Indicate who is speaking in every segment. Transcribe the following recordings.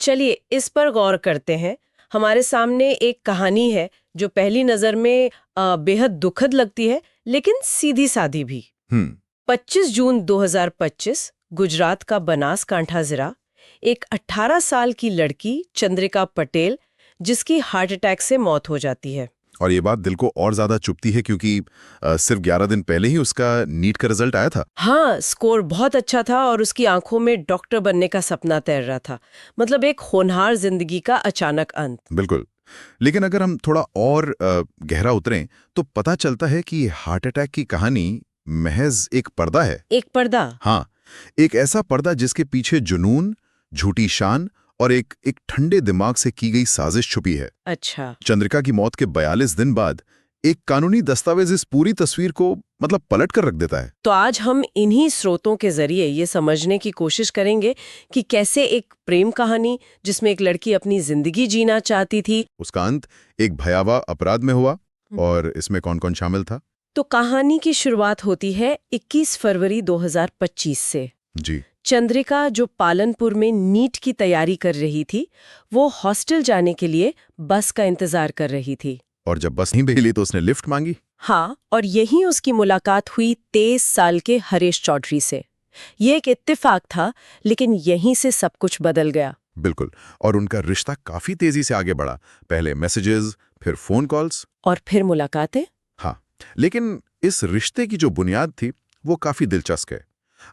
Speaker 1: चलिए इस पर गौर करते हैं। हमारे सामने एक कहानी है जो पहली नजर में बेहद दुखद लगती है, लेकिन सीधी सादी भी। 25 जून 2025 गुजरात का बनासकांठा जिला, एक 18 साल की लड़की चंद्रिका पटेल, जिसकी हार्ट अटैक से मौत हो जाती है।
Speaker 2: और ये बात दिल को और ज्यादा चुभती है क्योंकि सिर्फ 11 दिन पहले ही उसका नीट का रिजल्ट आया था।
Speaker 1: हाँ, स्कोर बहुत अच्छा था और उसकी आंखों में डॉक्टर बनने का सपना तैर रहा था। मतलब एक होनहार जिंदगी का अचानक अंत।
Speaker 2: बिल्कुल। लेकिन अगर हम थोड़ा और गहरा उतरें तो पता चलता है कि हार्ट अटैक की कहानी महज एक पर्दा है।
Speaker 1: एक पर्दा?
Speaker 2: हाँ, एक ऐसा पर्दा जिसके पीछे जुनून, झूठी शान और एक ठंडे दिमाग से की गई साजिश छुपी है।
Speaker 1: अच्छा।
Speaker 2: चंद्रिका की मौत के 42 दिन बाद एक कानूनी दस्तावेज इस पूरी तस्वीर को पलट कर रख देता है।
Speaker 1: तो आज हम इन्हीं स्रोतों के जरिए ये समझने की कोशिश करेंगे कि कैसे एक प्रेम कहानी जिसमें एक लड़की अपनी जिंदगी जीना चाहती थी,
Speaker 2: उसका अंत एक भयावह अपराध में हुआ। और इसमें कौन कौन शामिल था?
Speaker 1: तो कहानी की शुरुआत होती है 21 फरवरी 2025 से।
Speaker 2: जी।
Speaker 1: चंद्रिका, जो पालनपुर में नीट की तैयारी कर रही थी, वो हॉस्टल जाने के लिए बस का इंतजार कर रही थी।
Speaker 2: और जब बस नहीं मिली तो उसने लिफ्ट मांगी।
Speaker 1: हाँ, और यहीं उसकी मुलाकात हुई 23 साल के हरीश चौधरी से। ये एक इत्तेफाक था, लेकिन यहीं से सब कुछ बदल गया।
Speaker 2: बिल्कुल। और उनका रिश्ता काफी तेजी से आगे बढ़ा। पहले मैसेजेस, फिर फोन कॉल्स
Speaker 1: और फिर मुलाकातें।
Speaker 2: हाँ, लेकिन इस रिश्ते की जो बुनियाद थी वो काफी दिलचस्प है।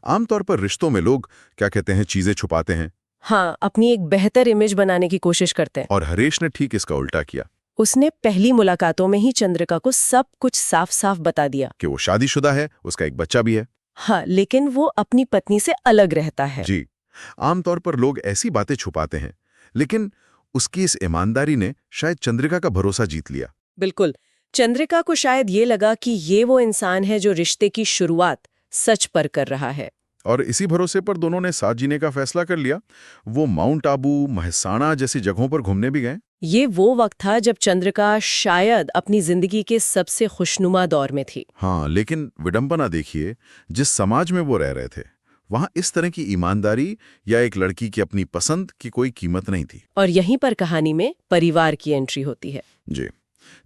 Speaker 2: आमतौर पर रिश्तों में लोग क्या कहते हैं, चीजें छुपाते हैं।
Speaker 1: हाँ, अपनी एक बेहतर इमेज बनाने की कोशिश करते हैं।
Speaker 2: और हरीश ने ठीक इसका उल्टा किया।
Speaker 1: उसने पहली मुलाकातों में ही चंद्रिका को सब कुछ साफ साफ बता दिया
Speaker 2: कि वो शादीशुदा है, उसका एक बच्चा भी है।
Speaker 1: हाँ, लेकिन वो अपनी पत्नी से अलग रहता है।
Speaker 2: जी। आमतौर पर लोग ऐसी बातें छुपाते हैं, लेकिन उसकी इस ईमानदारी ने शायद चंद्रिका का भरोसा जीत लिया।
Speaker 1: बिल्कुल। चंद्रिका को शायद ये लगा कि ये वो इंसान है जो रिश्ते की शुरुआत सच पर कर रहा है।
Speaker 2: और इसी भरोसे पर दोनों ने साथ जीने का फैसला कर लिया। वो माउंट आबू, महसाणा जैसी जगहों पर घूमने भी गए।
Speaker 1: ये वो वक्त था जब चंद्रिका शायद अपनी जिंदगी के सबसे खुशनुमा दौर में थी।
Speaker 2: हाँ, लेकिन विडंबना देखिए, जिस समाज में वो रह रहे थे वहां इस तरह की ईमानदारी या एक लड़की की अपनी पसंद की कोई कीमत नहीं थी।
Speaker 1: और यहीं पर कहानी में परिवार की एंट्री होती है।
Speaker 2: जी।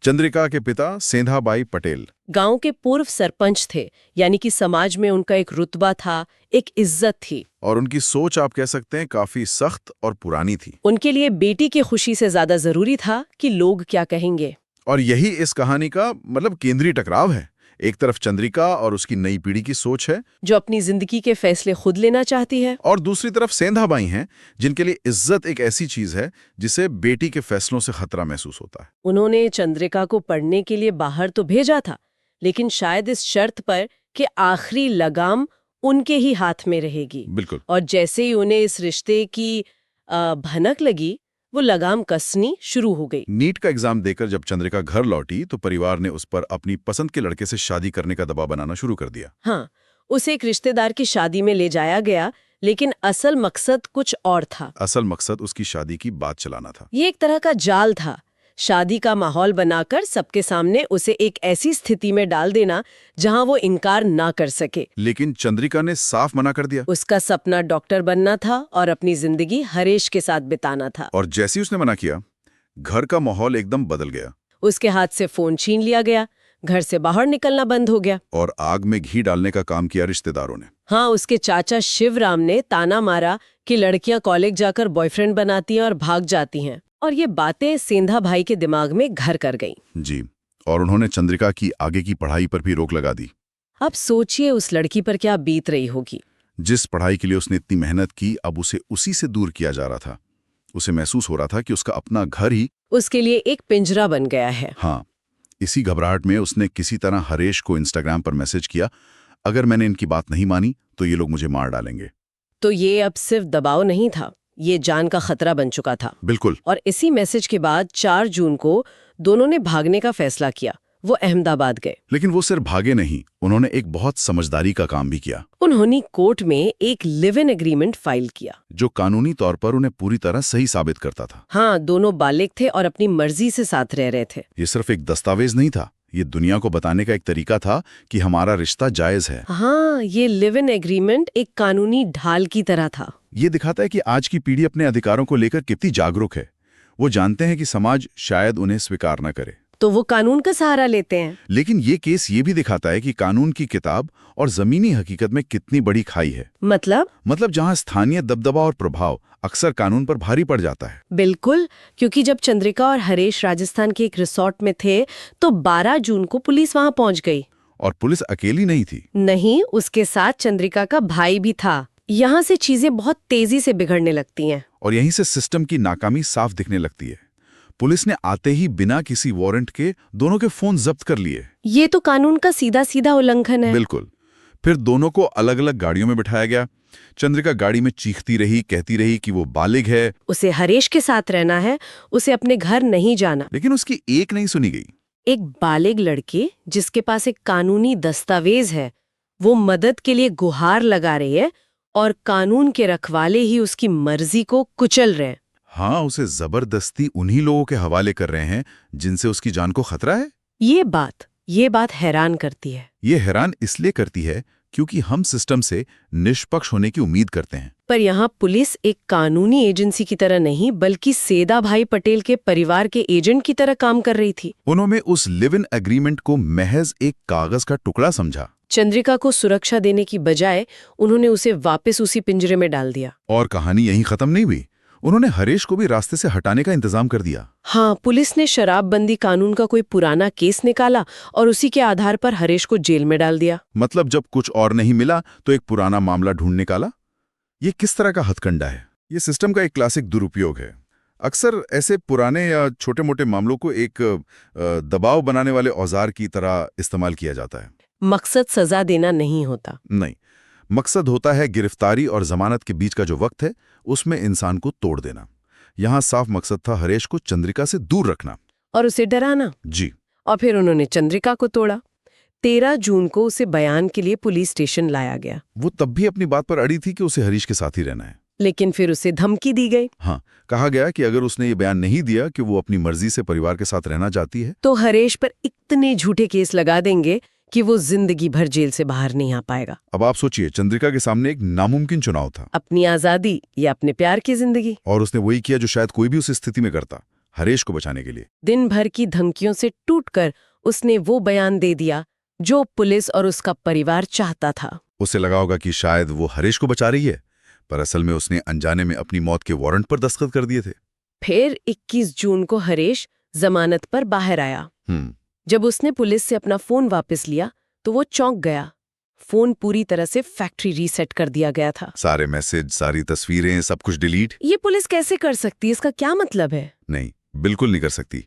Speaker 2: चंद्रिका के पिता सेंधाबाई पटेल
Speaker 1: गांव के पूर्व सरपंच थे, यानी कि समाज में उनका एक रुतबा था, एक इज्जत थी।
Speaker 2: और उनकी सोच आप कह सकते हैं काफी सख्त और पुरानी थी।
Speaker 1: उनके लिए बेटी की खुशी से ज्यादा जरूरी था कि लोग क्या कहेंगे।
Speaker 2: और यही इस कहानी का केंद्रीय टकराव है। एक तरफ चंद्रिका और उसकी नई पीढ़ी की सोच है
Speaker 1: जो अपनी जिंदगी के फैसले खुद लेना चाहती है,
Speaker 2: और दूसरी तरफ सेंधाबाई हैं जिनके लिए इज्जत एक ऐसी चीज है जिसे बेटी के फैसलों से खतरा महसूस होता है।
Speaker 1: उन्होंने चंद्रिका को पढ़ने के लिए बाहर तो भेजा था, लेकिन शायद इस शर्त पर कि आखिरी लगाम उनके ही हाथ में रहेगी।
Speaker 2: बिल्कुल।
Speaker 1: और जैसे ही उन्हें इस रिश्ते की भनक लगी, वो लगाम कसनी शुरू हो गई।
Speaker 2: नीट का एग्जाम देकर जब चंद्रिका घर लौटी तो परिवार ने उस पर अपनी पसंद के लड़के से शादी करने का दबाव बनाना शुरू कर दिया।
Speaker 1: हाँ, उसे एक रिश्तेदार की शादी में ले जाया गया, लेकिन असल मकसद कुछ और था।
Speaker 2: असल मकसद उसकी शादी की बात चलाना था।
Speaker 1: ये एक तरह का जाल था। शादी का माहौल बनाकर सबके सामने उसे एक ऐसी स्थिति में डाल देना जहां वो इनकार ना कर सके।
Speaker 2: लेकिन चंद्रिका ने साफ मना कर दिया।
Speaker 1: उसका सपना डॉक्टर बनना था और अपनी जिंदगी हरीश के साथ बिताना था।
Speaker 2: और जैसे ही उसने मना किया, घर का माहौल एकदम बदल गया।
Speaker 1: उसके हाथ से फोन छीन लिया गया, घर से बाहर निकलना बंद हो गया।
Speaker 2: और आग में घी डालने का काम किया रिश्तेदारों ने।
Speaker 1: हाँ, उसके चाचा शिवराम ने ताना मारा कि लड़कियां कॉलेज जाकर बॉयफ्रेंड बनाती हैं और भाग जाती हैं। और ये बातें सेंधा भाई के दिमाग में घर कर गईं।
Speaker 2: जी। और उन्होंने चंद्रिका की आगे की पढ़ाई पर भी रोक लगा दी।
Speaker 1: अब सोचिए उस लड़की पर क्या बीत रही होगी।
Speaker 2: जिस पढ़ाई के लिए उसने इतनी मेहनत की, अब उसे उसी से दूर किया जा रहा था। उसे महसूस हो रहा था कि उसका अपना घर ही
Speaker 1: उसके लिए एक पिंजरा बन गया है।
Speaker 2: हाँ, इसी घबराहट में उसने किसी तरह हरीश को इंस्टाग्राम पर मैसेज किया, अगर मैंने इनकी बात नहीं मानी तो ये लोग मुझे मार डालेंगे।
Speaker 1: तो ये अब सिर्फ दबाव नहीं था, ये जान का खतरा बन चुका था।
Speaker 2: बिल्कुल।
Speaker 1: और इसी मैसेज के बाद 4 जून को दोनों ने भागने का फैसला किया। वो अहमदाबाद गए।
Speaker 2: लेकिन वो सिर्फ भागे नहीं, उन्होंने एक बहुत समझदारी का काम भी किया।
Speaker 1: उन्होंने कोर्ट में एक लिव इन एग्रीमेंट फाइल किया,
Speaker 2: जो कानूनी तौर पर उन्हें पूरी तरह सही साबित करता था।
Speaker 1: हाँ, दोनों बालिग थे और अपनी मर्जी से साथ रह रहे थे।
Speaker 2: ये सिर्फ एक दस्तावेज नहीं था, ये दुनिया को बताने का एक तरीका था कि हमारा रिश्ता जायज है।
Speaker 1: हाँ, ये लिव इन एग्रीमेंट एक कानूनी ढाल की तरह था।
Speaker 2: ये दिखाता है कि आज की पीढ़ी अपने अधिकारों को लेकर कितनी जागरूक है। वो जानते हैं कि समाज शायद उन्हें स्वीकार न करे,
Speaker 1: तो वो कानून का सहारा लेते हैं।
Speaker 2: लेकिन ये केस ये भी दिखाता है कि कानून की किताब और जमीनी हकीकत में कितनी बड़ी खाई है। मतलब जहां स्थानीय दबदबा और प्रभाव अक्सर कानून पर भारी पड़ जाता है।
Speaker 1: बिल्कुल, क्योंकि जब चंद्रिका और हरेश राजस्थान के एक रिसोर्ट में थे तो 12 जून को पुलिस वहां पहुंच गई।
Speaker 2: और पुलिस अकेली नहीं थी।
Speaker 1: नहीं, उसके साथ चंद्रिका का भाई भी था। यहाँ से चीजें बहुत तेजी से बिगड़ने लगती हैं।
Speaker 2: और यहीं से सिस्टम की नाकामी साफ दिखने लगती है। पुलिस ने आते ही बिना किसी वारंट के दोनों के फोन जब्त कर लिए।
Speaker 1: ये तो कानून का सीधा सीधा उल्लंघन है।
Speaker 2: बिल्कुल। फिर दोनों को अलग अलग गाड़ियों में बिठाया गया। चंद्रिका गाड़ी में चीखती रही, कहती रही कि वो बालिग है,
Speaker 1: उसे हरेश के साथ रहना है, उसे अपने घर नहीं जाना।
Speaker 2: लेकिन उसकी एक नहीं सुनी गई।
Speaker 1: एक बालिग लड़की जिसके पास एक कानूनी दस्तावेज है, वो मदद के लिए गुहार लगा रही है और कानून के रखवाले ही उसकी मर्जी को कुचल रहे हैं।
Speaker 2: हाँ, उसे जबरदस्ती उन्हीं लोगों के हवाले कर रहे हैं जिनसे उसकी जान को खतरा है।
Speaker 1: ये बात हैरान करती है।
Speaker 2: ये हैरान इसलिए करती है क्योंकि हम सिस्टम से निष्पक्ष होने की उम्मीद करते हैं।
Speaker 1: पर यहाँ पुलिस एक कानूनी एजेंसी की तरह नहीं, बल्कि सेदा भाई पटेल के परिवार के एजेंट की तरह काम कर रही थी।
Speaker 2: उन्होंने उस लिव इन एग्रीमेंट को महज एक कागज का टुकड़ा समझा।
Speaker 1: चंद्रिका को सुरक्षा देने की बजाय उन्होंने उसे वापस उसी पिंजरे में डाल दिया।
Speaker 2: और कहानी यहीं खत्म नहीं हुई। उन्होंने हरेश को भी रास्ते से हटाने का इंतजाम कर दिया।
Speaker 1: हाँ, पुलिस ने शराबबंदी कानून का कोई पुराना केस निकाला और उसी के आधार पर हरेश को जेल में डाल दिया।
Speaker 2: मतलब जब कुछ और नहीं मिला तो एक पुराना मामला ढूंढ निकाला। ये किस तरह का हथकंडा है? ये सिस्टम का एक क्लासिक दुरुपयोग है। अक्सर ऐसे पुराने या छोटे मोटे मामलों को एक दबाव बनाने वाले औजार की तरह इस्तेमाल किया जाता है।
Speaker 1: मकसद सजा देना नहीं होता।
Speaker 2: नहीं, मकसद होता है गिरफ्तारी और जमानत के बीच का जो वक्त है उसमें इंसान को तोड़ देना। यहाँ साफ मकसद था हरेश को चंद्रिका से दूर रखना
Speaker 1: और उसे डराना।
Speaker 2: जी।
Speaker 1: और फिर उन्होंने चंद्रिका को तोड़ा। 13 जून को उसे बयान के लिए पुलिस स्टेशन लाया गया।
Speaker 2: वो तब भी अपनी बात पर अड़ी थी कि उसे हरीश के साथ ही रहना है।
Speaker 1: लेकिन फिर उसे धमकी दी गई।
Speaker 2: हाँ, कहा गया कि अगर उसने ये बयान नहीं दिया कि वो अपनी मर्जी से परिवार के साथ रहना चाहती है
Speaker 1: तो हरेश पर इतने झूठे केस लगा देंगे कि वो जिंदगी भर जेल से बाहर नहीं आ पाएगा।
Speaker 2: अब आप सोचिए, चंद्रिका के सामने एक नामुमकिन चुनाव था,
Speaker 1: अपनी आजादी या अपने प्यार की जिंदगी।
Speaker 2: और उसने वही किया जो शायद कोई भी उस स्थिति में करता, हरेश को बचाने के लिए।
Speaker 1: दिन भर की धमकियों से टूटकर उसने वो बयान दे दिया जो पुलिस और उसका परिवार चाहता था।
Speaker 2: उसे लगा होगा कि शायद वो हरेश को बचा रही है, पर असल में उसने अनजाने में अपनी मौत के वारंट पर दस्तखत कर दिए थे।
Speaker 1: फिर 21 जून को हरेश जमानत पर बाहर आया। जब उसने पुलिस से अपना फोन वापस लिया तो वो चौंक गया। फोन पूरी तरह से फैक्ट्री रीसेट कर दिया गया था।
Speaker 2: सारे मैसेज, सारी तस्वीरें, सब कुछ डिलीट।
Speaker 1: ये पुलिस कैसे कर सकती है? इसका क्या मतलब है?
Speaker 2: नहीं, बिल्कुल नहीं कर सकती।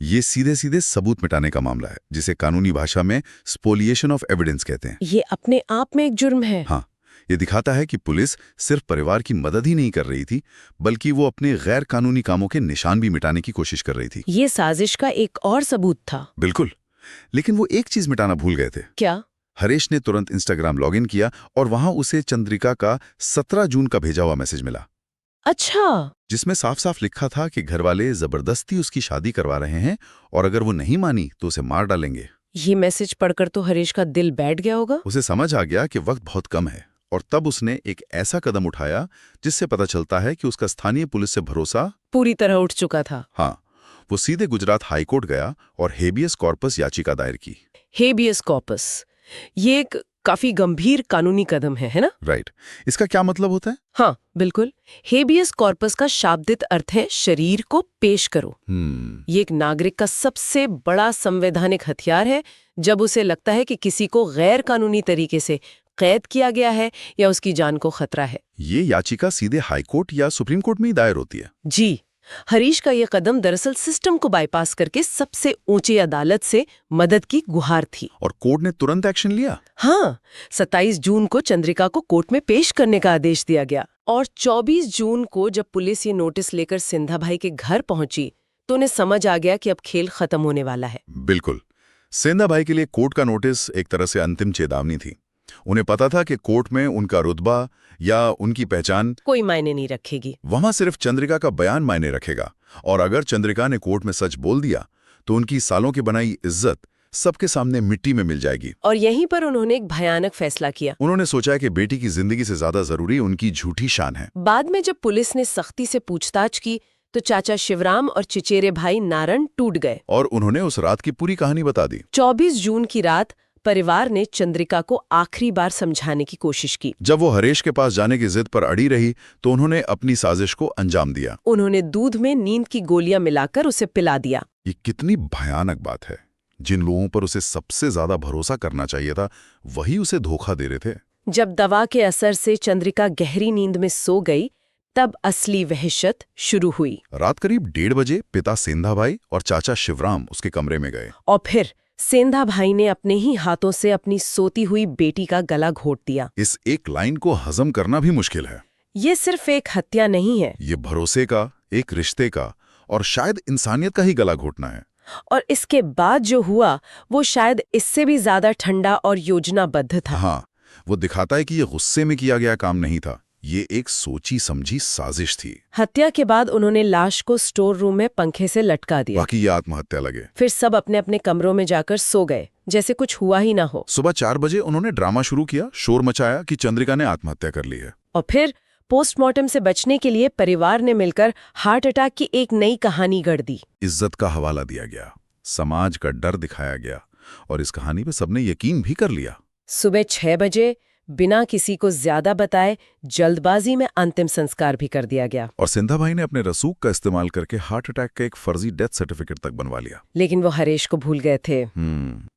Speaker 2: ये सीधे सीधे सबूत मिटाने का मामला है, जिसे कानूनी भाषा में स्पोलिएशन ऑफ एविडेंस कहते हैं।
Speaker 1: ये अपने आप में एक जुर्म है।
Speaker 2: हाँ, ये दिखाता है कि पुलिस सिर्फ परिवार की मदद ही नहीं कर रही थी, बल्कि वो अपने गैर कानूनी कामों के निशान भी मिटाने की कोशिश कर रही थी।
Speaker 1: ये साजिश का एक और सबूत था।
Speaker 2: बिल्कुल, लेकिन वो एक चीज मिटाना भूल गए थे।
Speaker 1: क्या?
Speaker 2: हरेश ने तुरंत इंस्टाग्राम लॉगिन किया और वहां उसे चंद्रिका का 17 जून का भेजा हुआ मैसेज मिला।
Speaker 1: अच्छा,
Speaker 2: जिसमें साफ साफ लिखा था कि घरवाले जबरदस्ती उसकी शादी करवा रहे हैं और अगर वो नहीं मानी तो उसे मार डालेंगे।
Speaker 1: ये मैसेज पढ़कर तो हरेश का दिल बैठ गया होगा।
Speaker 2: उसे समझ आ गया कि वक्त बहुत कम है, और तब उसने एक ऐसा कदम उठाया जिससे पता चलता है कि उसका स्थानीय पुलिस से भरोसा
Speaker 1: पूरी तरह उठ चुका था।
Speaker 2: हाँ, वो सीधे गुजरात हाईकोर्ट गया और हेबियस कॉर्पस याचिका दायर की।
Speaker 1: हेबियस कॉर्पस, ये एक काफी गंभीर कानूनी कदम है ना?
Speaker 2: राइट। इसका क्या मतलब होता है?
Speaker 1: हाँ, बिल्कुल। हेबियस कॉर्पस का शाब्दिक अर्थ है शरीर को पेश करो। ये एक नागरिक का सबसे बड़ा संवैधानिक हथियार है जब उसे लगता है कि किसी को गैर कानूनी तरीके से कैद किया गया है या उसकी जान को खतरा है।
Speaker 2: ये याचिका सीधे हाईकोर्ट या सुप्रीम कोर्ट में ही दायर होती है।
Speaker 1: जी। हरीश का ये कदम दरअसल सिस्टम को बाईपास करके सबसे ऊंची अदालत से मदद की गुहार थी।
Speaker 2: और कोर्ट ने तुरंत एक्शन लिया।
Speaker 1: हाँ, 27 जून को चंद्रिका को कोर्ट में पेश करने का आदेश दिया गया और 24 जून को जब पुलिस ये नोटिस लेकर सिंधा भाई के घर पहुंची तो उन्हें समझ आ गया कि अब खेल खत्म होने वाला है।
Speaker 2: बिल्कुल। सिंधा भाई के लिए कोर्ट का नोटिस एक तरह से अंतिम चेतावनी थी। उन्हें पता था कि कोर्ट में उनका रुतबा या उनकी पहचान
Speaker 1: कोई मायने नहीं रखेगी।
Speaker 2: वहां सिर्फ चंद्रिका का बयान मायने रखेगा, और अगर चंद्रिका ने कोर्ट में सच बोल दिया तो उनकी सालों की बनाई इज्जत सबके सामने मिट्टी में मिल जाएगी।
Speaker 1: और यहीं पर उन्होंने एक भयानक फैसला किया।
Speaker 2: उन्होंने सोचा कि बेटी की जिंदगी से ज्यादा जरूरी उनकी झूठी शान है।
Speaker 1: बाद में जब पुलिस ने सख्ती से पूछताछ की तो चाचा शिवराम और चचेरे भाई नारायण टूट गए
Speaker 2: और उन्होंने उस रात की पूरी कहानी बता दी।
Speaker 1: 24 जून की रात परिवार ने चंद्रिका को आखिरी बार समझाने की कोशिश की।
Speaker 2: जब वो हरेश के पास जाने की जिद पर अड़ी रही तो उन्होंने अपनी साजिश को अंजाम दिया।
Speaker 1: उन्होंने दूध में नींद की गोलियां मिलाकर उसे पिला दिया।
Speaker 2: ये कितनी भयानक बात है। जिन लोगों पर उसे सबसे ज्यादा भरोसा करना चाहिए था वही उसे धोखा दे रहे थे।
Speaker 1: जब दवा के असर से चंद्रिका गहरी नींद में सो गई तब असली वहशत शुरू हुई।
Speaker 2: रात करीब 1:30 बजे पिता सेंधा भाई और चाचा शिवराम उसके कमरे में गए
Speaker 1: और फिर सेंधा भाई ने अपने ही हाथों से अपनी सोती हुई बेटी का गला घोट दिया।
Speaker 2: इस एक लाइन को हजम करना भी मुश्किल है।
Speaker 1: ये सिर्फ एक हत्या नहीं है,
Speaker 2: ये भरोसे का, एक रिश्ते का और शायद इंसानियत का ही गला घोटना है।
Speaker 1: और इसके बाद जो हुआ वो शायद इससे भी ज्यादा ठंडा और योजनाबद्ध था।
Speaker 2: हाँ, वो दिखाता है कि ये गुस्से में किया गया काम नहीं था, ये एक सोची समझी साजिश थी।
Speaker 1: हत्या के बाद उन्होंने लाश को स्टोर रूम में पंखे से लटका दिया।
Speaker 2: बाकी ये आत्महत्या लगे।
Speaker 1: फिर सब अपने अपने कमरों में जाकर सो गए जैसे कुछ हुआ ही ना हो।
Speaker 2: सुबह 4 बजे उन्होंने ड्रामा शुरू किया, शोर मचाया कि चंद्रिका ने आत्महत्या कर ली है।
Speaker 1: और फिर पोस्टमार्टम से बचने के लिए परिवार ने मिलकर हार्ट अटैक की एक नई कहानी गढ़ दी।
Speaker 2: इज्जत का हवाला दिया गया, समाज का डर दिखाया गया और इस कहानी पे सबने यकीन भी कर लिया।
Speaker 1: सुबह 6 बजे बिना किसी को ज्यादा बताए जल्दबाजी में अंतिम संस्कार भी कर दिया गया।
Speaker 2: और सिंधा भाई ने अपने रसूख का इस्तेमाल करके हार्ट अटैक का एक फर्जी डेथ सर्टिफिकेट तक बनवा लिया।
Speaker 1: लेकिन वो हरेश को भूल गए थे।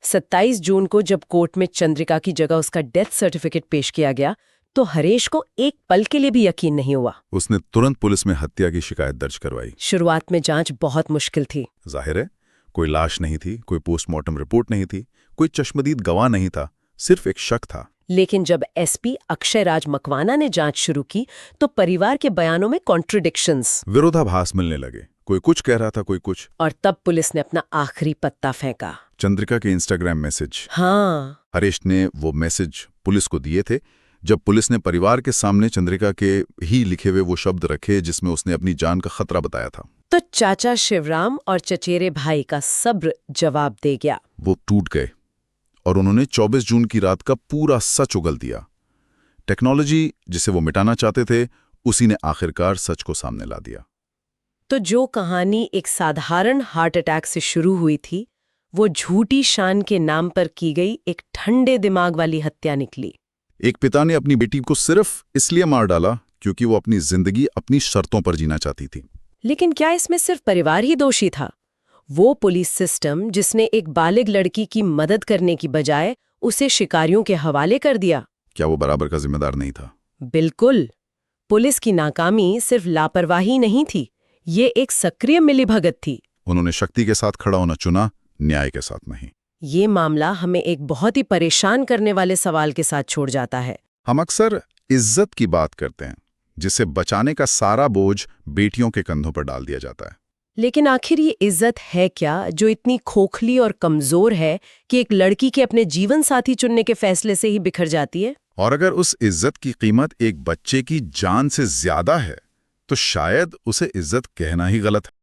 Speaker 1: 27 जून को जब कोर्ट में चंद्रिका की जगह उसका डेथ सर्टिफिकेट पेश किया गया तो हरेश को एक पल के लिए भी यकीन नहीं हुआ।
Speaker 2: उसने तुरंत पुलिस में हत्या की शिकायत दर्ज करवाई।
Speaker 1: शुरुआत में जांच बहुत मुश्किल थी।
Speaker 2: जाहिर है, कोई लाश नहीं थी, कोई पोस्टमार्टम रिपोर्ट नहीं थी, कोई चश्मदीद गवाह नहीं था, सिर्फ एक शक था।
Speaker 1: लेकिन जब एसपी अक्षय राज मकवाना ने जांच शुरू की तो परिवार के बयानों में कॉन्ट्रडिक्शंस,
Speaker 2: विरोधाभास मिलने लगे। कोई कुछ कह रहा था, कोई कुछ।
Speaker 1: और तब पुलिस ने अपना आखिरी पत्ता फेंका।
Speaker 2: चंद्रिका के इंस्टाग्राम मैसेज।
Speaker 1: हाँ,
Speaker 2: हरेश ने वो मैसेज पुलिस को दिए थे जब पुलिस ने परिवार के सामने चंद्रिका के ही लिखे हुए वो शब्द रखे जिसमें उसने अपनी जान का खतरा बताया था।
Speaker 1: तो चाचा शिवराम और चचेरे भाई का सब्र जवाब दे गया।
Speaker 2: वो टूट गए और उन्होंने 24 जून की रात का पूरा सच उगल दिया। टेक्नोलॉजी जिसे वो मिटाना चाहते थे उसी ने आखिरकार सच को सामने ला दिया।
Speaker 1: तो जो कहानी एक साधारण हार्ट अटैक से शुरू हुई थी वो झूठी शान के नाम पर की गई एक ठंडे दिमाग वाली हत्या निकली।
Speaker 2: एक पिता ने अपनी बेटी को सिर्फ इसलिए मार डाला क्योंकि वो अपनी जिंदगी अपनी शर्तों पर जीना चाहती थी।
Speaker 1: लेकिन क्या इसमें सिर्फ परिवार ही दोषी था? वो पुलिस सिस्टम जिसने एक बालिग लड़की की मदद करने की बजाय उसे शिकारियों के हवाले कर दिया,
Speaker 2: क्या वो बराबर का जिम्मेदार नहीं था?
Speaker 1: बिल्कुल। पुलिस की नाकामी सिर्फ लापरवाही नहीं थी, ये एक सक्रिय मिलीभगत थी।
Speaker 2: उन्होंने शक्ति के साथ खड़ा होना चुना, न्याय के साथ नहीं।
Speaker 1: ये मामला हमें एक बहुत ही परेशान करने वाले सवाल के साथ छोड़ जाता है।
Speaker 2: हम अक्सर इज्जत की बात करते हैं जिसे बचाने का सारा बोझ बेटियों के कंधों पर डाल दिया जाता है।
Speaker 1: लेकिन आखिर ये इज्जत है क्या जो इतनी खोखली और कमजोर है कि एक लड़की के अपने जीवन साथी चुनने के फैसले से ही बिखर जाती है?
Speaker 2: और अगर उस इज्जत की कीमत एक बच्चे की जान से ज्यादा है तो शायद उसे इज्जत कहना ही गलत है।